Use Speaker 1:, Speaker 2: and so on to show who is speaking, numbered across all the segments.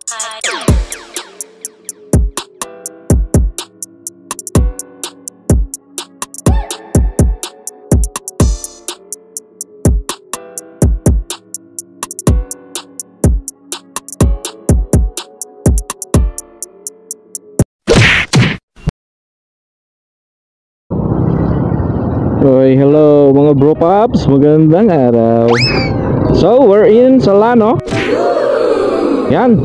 Speaker 1: Oy, hello mga bro pops, magandang araw. So, we're in Solano. Yan,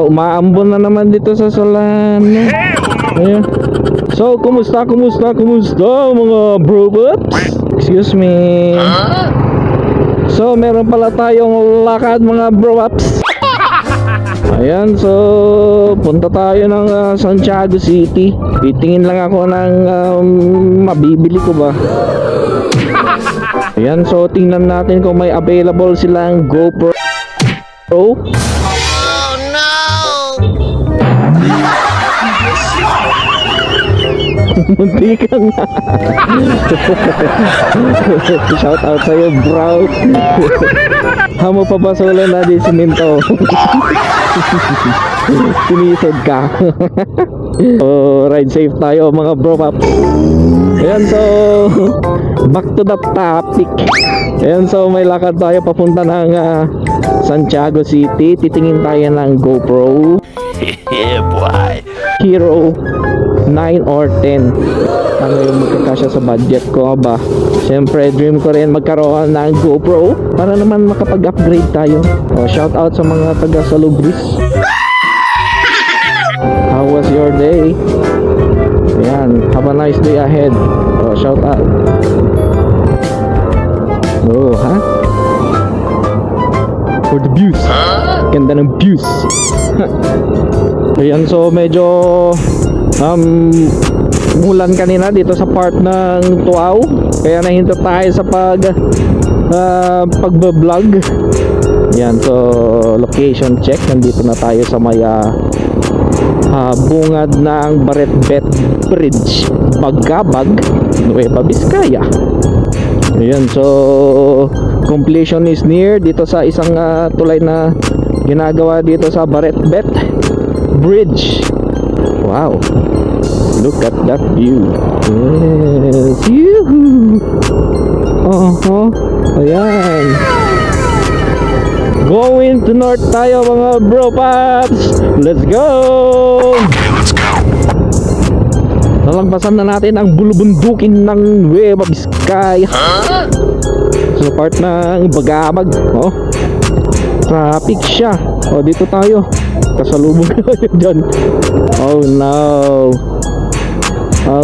Speaker 1: umaambon na naman dito sa Solano. Ayan. So, kumusta mga bro pops? Excuse me. So, meron pala tayong lakad mga bro pops. Ayan, so punta tayo ng Santiago City. Titingin lang ako ng mabibili ko ba. Ayan, so tingnan natin kung may available silang GoPro. Oh no! Munti ka na. Shout out sa'yo, bro. Hamo pa ba solo na di siminto? Sinisod ka. So, ride safe tayo mga bro pops. Ayan, so back to the topic. Ayan, so may lakad tayo papunta ng Santiago City. Titingin tayo ng GoPro yeah, boy. Hero 9 or 10. Ano yung magkakasya sa budget ko ba? Siyempre dream ko rin magkaroon ng GoPro para naman makapag-upgrade tayo. Shout out sa mga taga Salubris. How was your day? Ayan, have a nice day ahead. Shout out. Ha? For the views. Ganda ng views. Ayan, so medyo umulan kanina dito sa part ng Tuaw, kaya nahinto tayo sa pagbablog. Yan, so location check. Nandito na tayo sa may bungad ng Baretbet Bridge, Bagabag, Nueva Vizcaya. Ayan, so completion is near dito sa isang tulay na ginagawa dito sa Baretbet Bridge. Wow, look at that view. Yes, yuhu. Ayan, going to north tayo mga bro pops. Let's go. Nalagpasan na natin ang bulubundukin ng Nueva Vizcaya. Sa part ng Bagabag. Traffic siya. Dito tayo. Kasalubong tayo dyan. Oh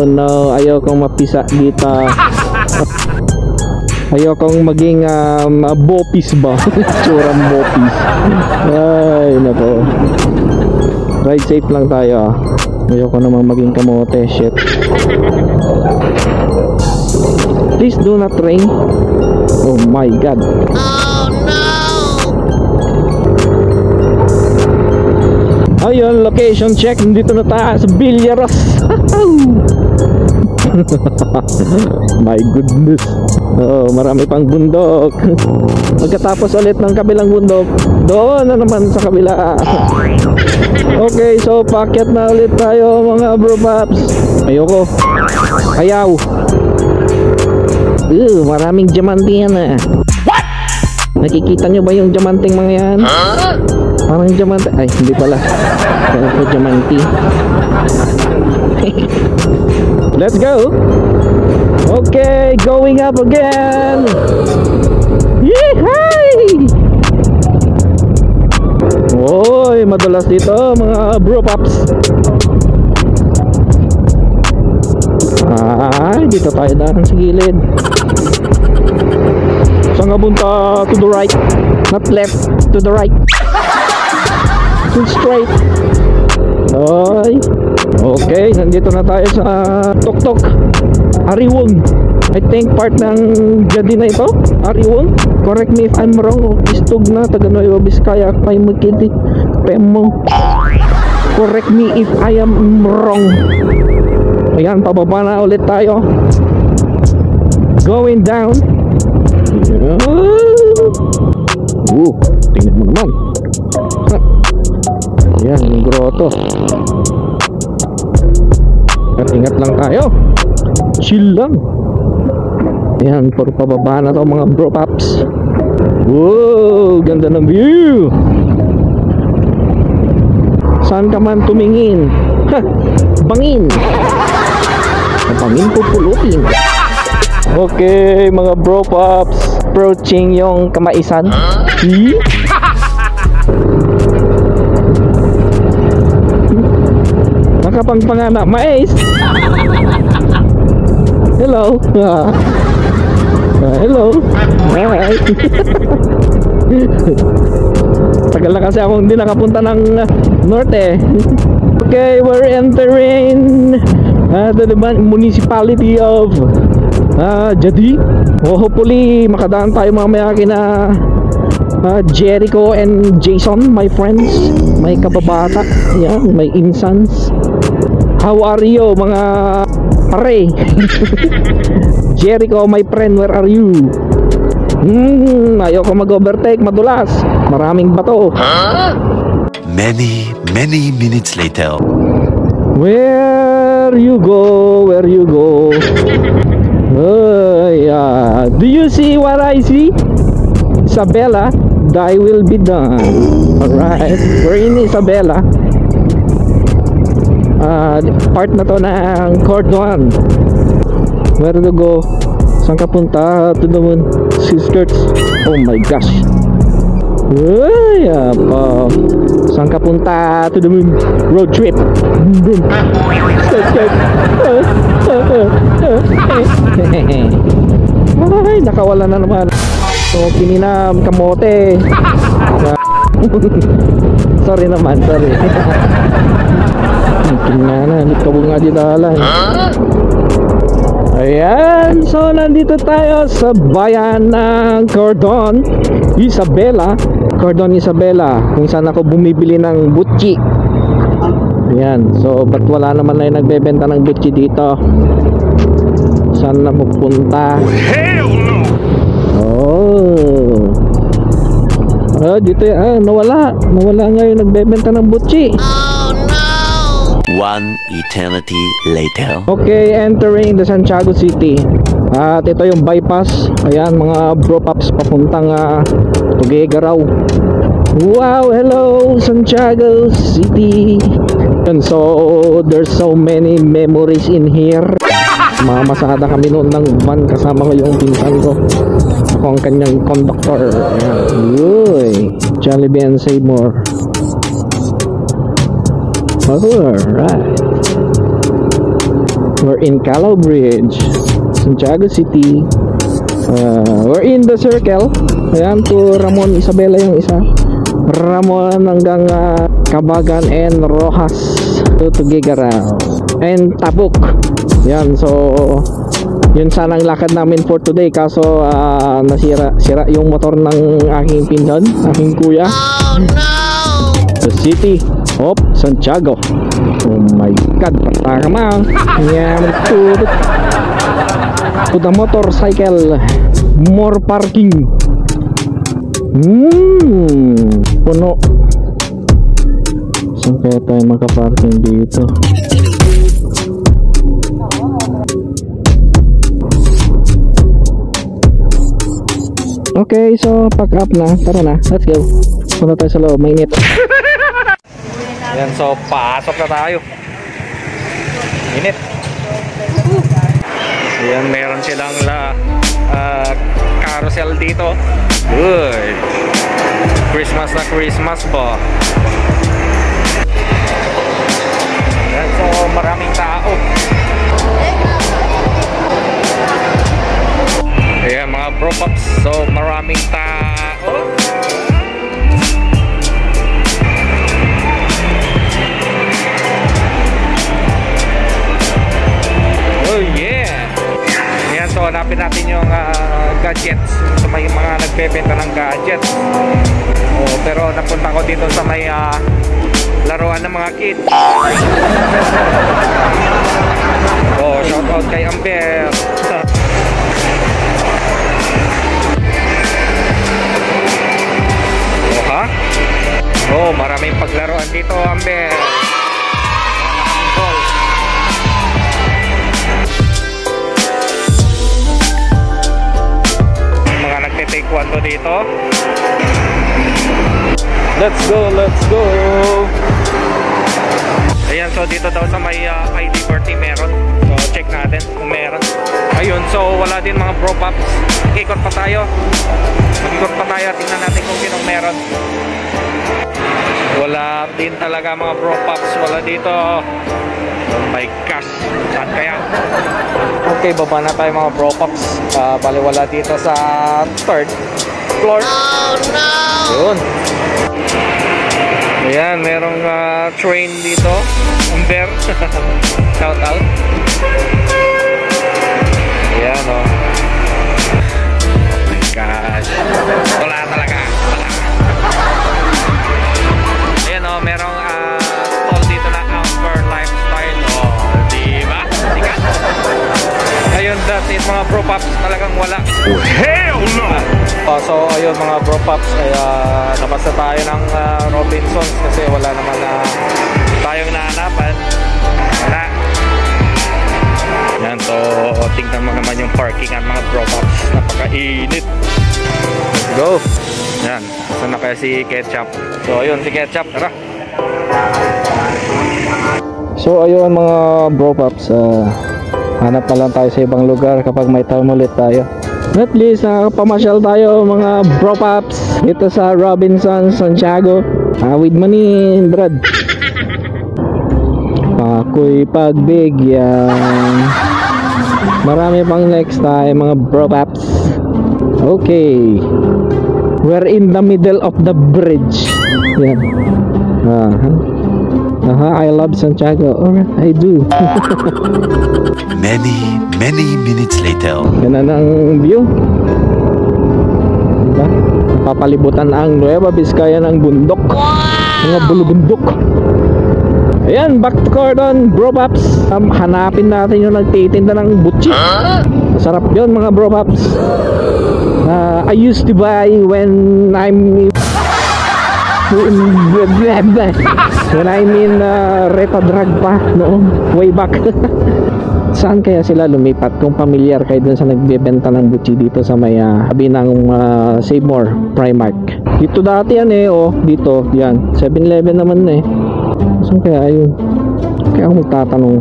Speaker 1: no, ayaw kong mapisa dito. Ayaw kong maging bopis ba. Tsurang bopis. Ay nako, ride safe lang tayo. Ayaw ko namang maging kamote. Shit. Please do not rain. Oh my god. Ayun, location check. Nandito na tayo sa Villaros. My goodness. Marami pang bundok. Pagkatapos ulit ng kabilang bundok, doon na naman sa kabila. Okay, so packet na ulit tayo mga bro pops. Ayoko. Ayaw. Maraming diamante yan What? Nakikita nyo ba yung diamanting mga yan? Parang diamante. Ay, hindi pala. Kaya ko diamante. Let's go. Okay, going up again. Yee-hay! Oy, madulas dito mga bro pops. Ay, dito tayo daan sa gilid. Saan nga punta? To the right, not left. To the right. To straight. Oy. Okay, nandito na tayo sa Tuktok, Ariwong. I think part ng Jadi na ito, Ariwong. Correct me if I'm wrong. Istog na, taga Nueva Vizcaya. Ay magkiti Pemo. Correct me if I am wrong. Ayan, pababa na ulit tayo. Going down. Tingnan mo naman. Yan, yung grotto. At ingat lang tayo. Chill lang. Yan, puro pababa na to mga bro paps. Wow, ganda ng view. Saan ka man tumingin, ha, bangin. Bangin pupulutin. Okay mga bro pops, approaching yung Kamaisan. Nakapangpangana mais. Hello. Hello. Hi. Tagal na kasi akong hindi nakapunta ng norte. Okay, we're entering the municipality of Jadi. Hopefully makadaan tayo mamaya kina Jericho and Jason, my friends, may kababata, yan, may insans. How are you mga pare? Jericho, my friend, where are you? Ayoko mag-overtake, madulas, maraming bato.
Speaker 2: Many minutes later.
Speaker 1: Where you go, where you go? Yeah. Do you see what I see? Isabela, thy will be done. Alright, we're in Isabela. Part na to ng cordon. Where to go? Saan ka punta? To the moon. Skirts. Oh my gosh. Uy, saan ka punta? To the moon. Road trip. Ay, nakawala na naman. So, kininam kamote. Sorry naman, sorry. Tingnan na, hindi ka bunga dinalan. Ayan, so nandito tayo sa bayan ng Cordon Isabela. Cordon Isabela, kung saan ako bumibili ng butchi. Ayan, so ba't wala naman na yung nagbebenta ng butchi dito? Saan na pupunta? Dito nawala nga yung nagbebenta ng butchi.
Speaker 2: One eternity later.
Speaker 1: Okay, entering the Santiago City. At ito yung bypass. Ayan mga bro pops, papuntang Tuguegarao. Wow, hello Santiago City. And so there's so many memories in here. Mamasada kami noon ng van kasama ko yung pinsan ko. Ako ang kanyang conductor. Ayan. Uy, Jollibee and Seymour. Alright, we're in Calao Bridge, Santiago City. We're in the circle. Ayan, to Ramon Isabela yung isa. Ramon hanggang Cabagan and Rojas to Tuguegarao and Tabuk. Yan, so yun sana ang lakad namin for today. Kaso sira yung motor ng aking pinsan, aking kuya. Oh no! The city of Santiago. Oh my god, patama. Yan, to the motorcycle. More parking. Puno. Saan kaya tayo makaparking dito? Okay, so pack up na. Tara na, let's go. Punta tayo sa loob, mainit. Ayan, so pasok na tayo. Init. Ayan, meron silang carousel dito. Good. Christmas na Christmas ba? Ayan, so maraming tao. Ayan mga bro pops, so maraming tao. Oh yeah. Ayan, so hanapin natin yung gadgets. So may mga nagbebenta ng gadgets. Pero napunta ko dito sa may laruan ng mga kids. Shout out kay Amber. Oh, maraming paglaruan dito, Amber. Maraming ball. Mga nagte-taekwondo dito. Let's go, let's go. Ayan, so dito daw sa may ID Liberty meron. So check natin kung meron. Ayun, so wala din mga bro pops. Ikot pa tayo. Mag-ikot pa tayo. Tingnan natin kung sinong meron. Wala din talaga mga bro pops. Wala dito. Oh my gosh. Saan kaya? Okay, baba na tayo mga bro pops. Bali wala dito sa third floor. Oh no! Yun. Ayan, merong train dito. Umber. Shout out. Ayan o. Oh my gosh. Wala talaga. Wala. Ayan o, oh, merong stall dito na Amber Lifestyle. O, oh, diba? Sikat. Ayun, that's it mga bro pops. Talagang wala.
Speaker 2: Oh, hell no!
Speaker 1: So ayun mga bro pops, ay nabasa tayo ng Robinsons kasi wala naman tayong nahanapan. Wala. Yan, so tingnan mo naman yung parking at mga bro pops. Napakainit. Let's go. Yan, saan na kaya si Ketchup? So ayun si Ketchup, tara. So ayun mga bro pops, hanap na lang tayo sa ibang lugar kapag may time ulit tayo. At least nakapamasyal tayo mga bro pops dito sa Robinson, Santiago. With money, Brad. Ako'y pagbigyan. Marami pang next time mga bro pops. Okay, we're in the middle of the bridge. Yan. I love Santiago. Alright, I do.
Speaker 2: Many minutes later.
Speaker 1: Yan na ang view. Diba? Papalibutan ang Nueva Vizcaya ng bundok. Mga bulubundok. Ayan, back to Cordon, bro pops. Hanapin natin yung nagtitinda ng butchi. Sarap yun mga bro pops. I used to buy when I'm Reta drag pa noon, way back. Saan kaya sila lumipat kung pamilyar kayo dun sa nagbebenta ng butchi dito sa may habi ng Save More Primark. Dito dati yan eh, oh, dito, yan 7-Eleven naman eh. Saan kaya yun? Kaya ako magtatanong.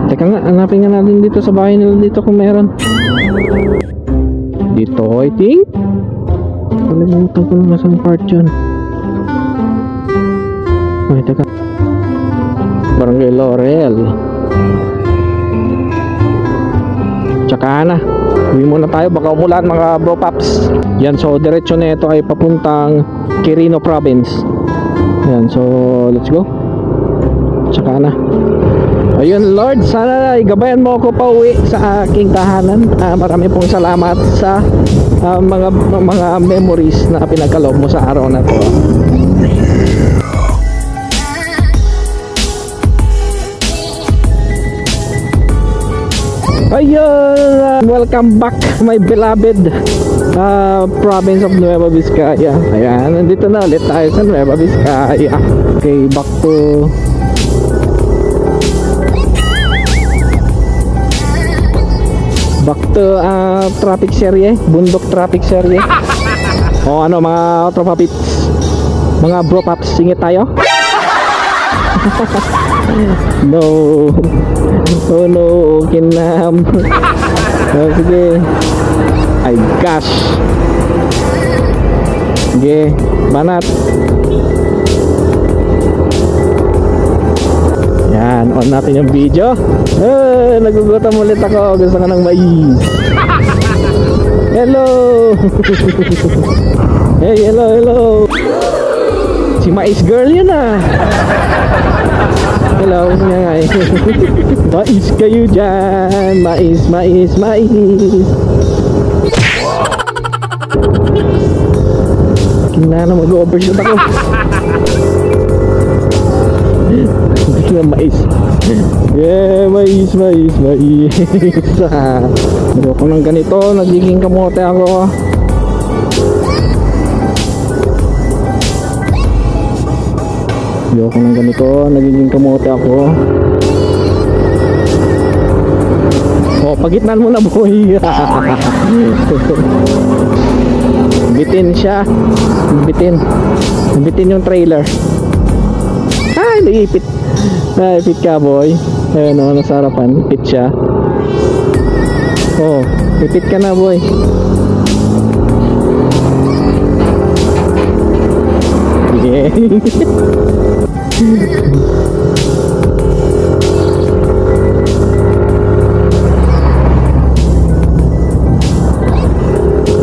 Speaker 1: Teka nga, hanapin nga natin dito sa bahay nila dito kung meron. Dito, I think. Kalimutan ko lang nasang part yun. Ay, teka. Barangay Laurel. Tsaka na. Uwi muna tayo, baka umulan mga bro pops. Yan, so diretso na ito ay papuntang Quirino Province. Yan, so let's go. Tsaka na. Ayun Lord, sana gabayan mo ako pa uwi sa aking tahanan. Marami pong salamat sa mga memories na pinagkaloob mo sa araw na to. Ayun, welcome back my beloved province of Nueva Vizcaya. Ayan, nandito na ulit tayo sa Nueva Vizcaya. Okay, back to traffic serye, bundok traffic serye. O ano mga tropa pips, mga bro pops, singit tayo. No. Oh no, kinam. Oh, sige. Ay gosh. Sige, banat. Yan, on natin yung video. Nagugutom ulit ako. Gusto ka ng mais. Hello. Hey, hello. Si Mais Girl yun ah. Hello, nga eh. Mais kayo dyan. Mais. Kinana, mag-overshoot ako. Mais. Yeah, mais. Pero kung nang ganito, nagiging kamote ako. Ayoko ng ganito, nagiging kamote ako. Oh, pagitnan mo na boy. Bitin siya. Bitin yung trailer. Ay, naipit. Naipit ka boy. Ayun o, nasa harapan. Ipit siya. Oh, ipit ka na boy. Yeah.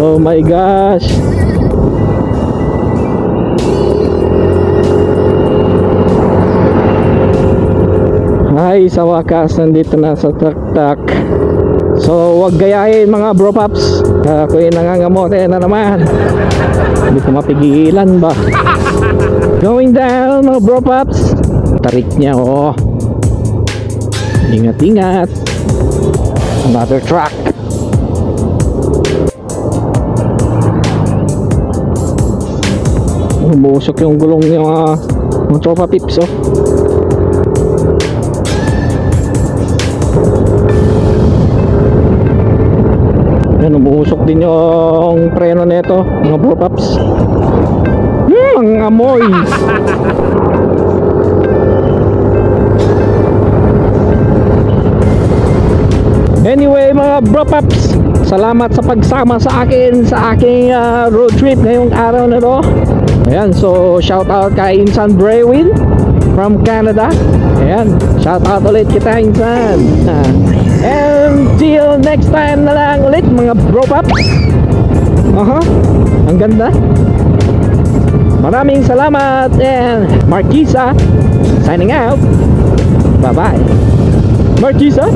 Speaker 1: Oh my gosh. Ay, sa wakas nandito na sa tak-tak. So, wag gayahin mga bro pops. Ako'y nangangamote na naman. Hindi ko mapigilan ba. Going down mga bro pops. Tarik niya oh. Ingat-ingat. Another truck. Bumusok yung gulong niya mga tropa pips oh. Yan, bumusok din yung preno nito mga bro pops. Ang amoy. Anyway mga bro pops, salamat sa pagsama sa akin sa aking road trip ngayong araw na to. Ayan, so shout out kay Insan Brewin from Canada. Ayan, shout out ulit kita Insan. And till next time na lang ulit mga bro pops. Ang ganda. Maraming salamat and Marquisa signing out. Bye bye. Marquisa.